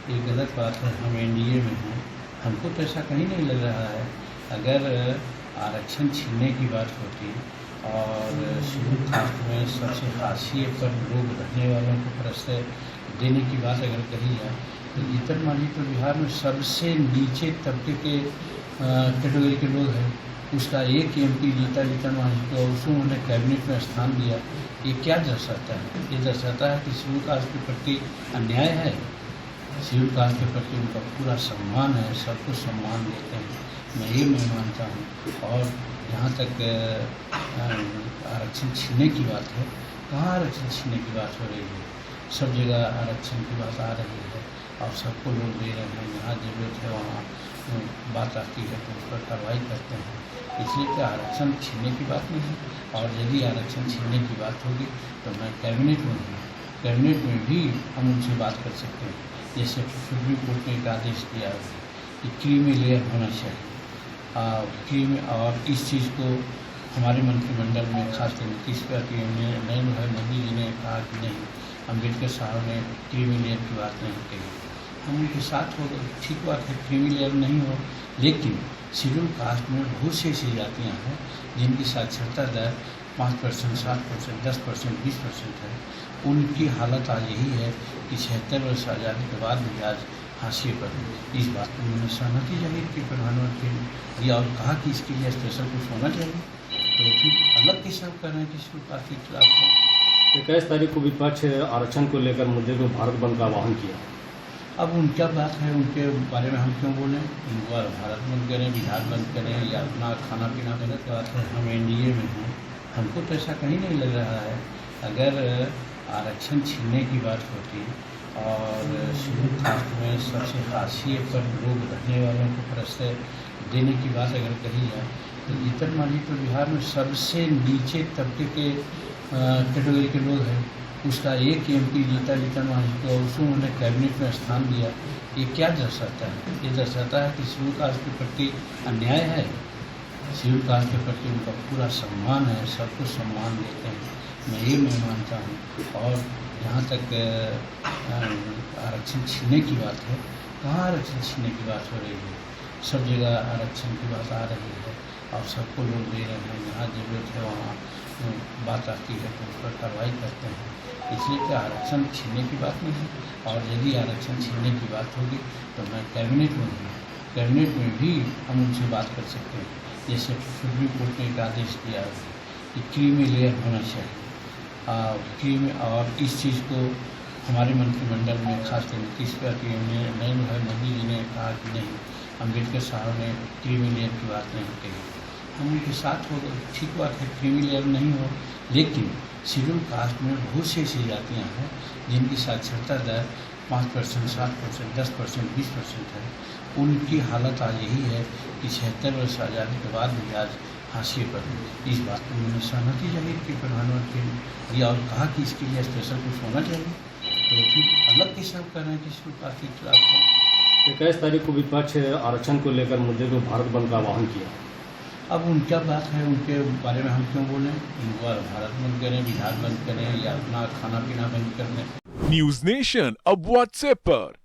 ये गलत बात है। हम एनडीए में हैं, हमको तो ऐसा कहीं नहीं लग रहा है। अगर आरक्षण छीनने की बात होती और शेड्यूल कास्ट में सबसे हाशिए पर लोग रहने वालों को प्रश्रय देने की बात अगर कही जाए तो जीतन मांझी तो बिहार में सबसे नीचे तबके के कैटेगरी के लोग हैं। उसका एक एमपी जीता जीतन मांझी को, उसको उन्होंने कैबिनेट में स्थान दिया। ये क्या दर्शाता है? ये दर्शाता है कि शेड्यूल कास्ट के प्रति अन्याय है। शेड्यूल कास्ट के प्रति उनका पूरा सम्मान है, सबको सम्मान देते हैं, मैं मानता हूँ। और जहाँ तक आरक्षण छीनने की बात है, कहाँ आरक्षण छीनने की बात हो रही है? सब जगह आरक्षण की बात आ रही है और सबको लोग दे रहे हैं। जहाँ जरूरत है वहाँ बात आती है तो उस पर कार्रवाई करते हैं। इसलिए क्या आरक्षण छीनने की बात नहीं है? और यदि आरक्षण छीनने की बात होगी तो मैं कैबिनेट में हूँ, कैबिनेट में भी हम उनसे बात कर सकते हैं। जैसे सुप्रीम कोर्ट ने एक आदेश दिया है कि क्रीमी लेयर होना चाहिए क्रीमी, और इस चीज़ को हमारे मंत्रिमंडल में खासकर नीतीश नरेंद्र भाई मोदी जी ने कहा कि नहीं, अम्बेडकर साहब ने क्रीमी लेयर की बात नहीं कही। हम उनके साथ हो गए, ठीक बात है, क्रीमी लेयर नहीं हो, लेकिन शेड्यूल कास्ट में बहुत सी ऐसी जातियाँ हैं जिनकी साक्षरता दर 5%, 7%, 10%, 20% है। उनकी हालत आज यही है कि 76 वर्ष आज़ादी के बाद भी आज हाशिए पर है। इस बात पर उन्होंने सहमति जाहिर की प्रधानमंत्री ने, और कहा कि इसके लिए स्पेशल कुछ होना चाहिए। तो फिर अलग किस्म कर रहे हैं कि शेड्यूल कास्ट के खिलाफ है। 21 तारीख को विपक्ष आरक्षण को लेकर मुद्दे में भारत बंद का आह्वान किया। अब उनका बात है, उनके बारे में हम क्यों बोलें? उनको भारत बंद करें, बिहार बंद करें या अपना खाना पीना गलत बात है। हम एनडीए में हैं, हमको तो ऐसा कहीं नहीं लग रहा है। अगर आरक्षण छीनने की बात होती और शेड्यूल कास्ट में सबसे हाशिए पर लोग रहने वालों को प्रश्रय देने की बात अगर कही जाए तो जीतन मांझी तो बिहार में सबसे नीचे तबके के कैटेगरी के लोग हैं। उसका एक एमपी जीता जीतन मांझी को, उसको उन्होंने कैबिनेट में स्थान दिया। ये क्या दर्शाता है? ये दर्शाता है कि शेड्यूल कास्ट के प्रति अन्याय है। शेड्यूल कास्ट के प्रति उनका पूरा सम्मान है, सबको सम्मान देते हैं, मैं मानता हूँ। और जहाँ तक आरक्षण छीनने की बात है, कहाँ आरक्षण छीनने की बात हो रही है? सब जगह आरक्षण की बात आ रही है और सबको लोग दे रहे हैं। जहाँ जरूरत है वहाँ बात आती है तो उस पर कार्रवाई करते हैं। इसलिए क्या आरक्षण छीनने की बात नहीं है? और यदि आरक्षण छीनने की बात होगी तो मैं कैबिनेट में हूँ, कैबिनेट में भी हम उनसे बात कर सकते हैं। जैसे सुप्रीम कोर्ट ने एक आदेश दिया है कि क्रीमी लेयर होना चाहिए क्रीमी, और इस चीज़ को हमारे मंत्रिमंडल में खासकर नीतीश नरेंद्र भाई मोदी जी ने कहा कि नहीं, अम्बेडकर साहब ने क्रीमी लेयर की बात नहीं कही। हम उनके साथ हो गए, ठीक बात है, क्रीमी लेयर नहीं हो, लेकिन शेड्यूल कास्ट में बहुत सी ऐसी जातियाँ हैं जिनकी साक्षरता दर 5%, 7%, 10%, 20% है। उनकी हालत आज यही है कि 76 वर्ष आज़ादी के बाद भी आज हाशिए पर है। इस बात पर उन्होंने सहमति जाहिर की प्रधानमंत्री ने, और कहा कि इसके लिए स्पेशल कुछ होना चाहिए। तो फिर अलग किस्म कर रहे हैं कि शेड्यूल कास्ट के खिलाफ है। 21 तारीख को विपक्ष आरक्षण को लेकर मुद्दे में भारत बंद का आह्वान किया। अब उनका बात है, उनके बारे में हम क्यों बोलें? उनको भारत बंद करें, बिहार बंद करें या अपना खाना पीना बंद कर दें। न्यूज नेशन अब व्हाट्सएप पर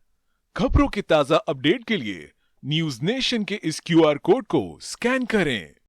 खबरों के ताजा अपडेट के लिए न्यूज नेशन के इस क्यूआर कोड को स्कैन करें।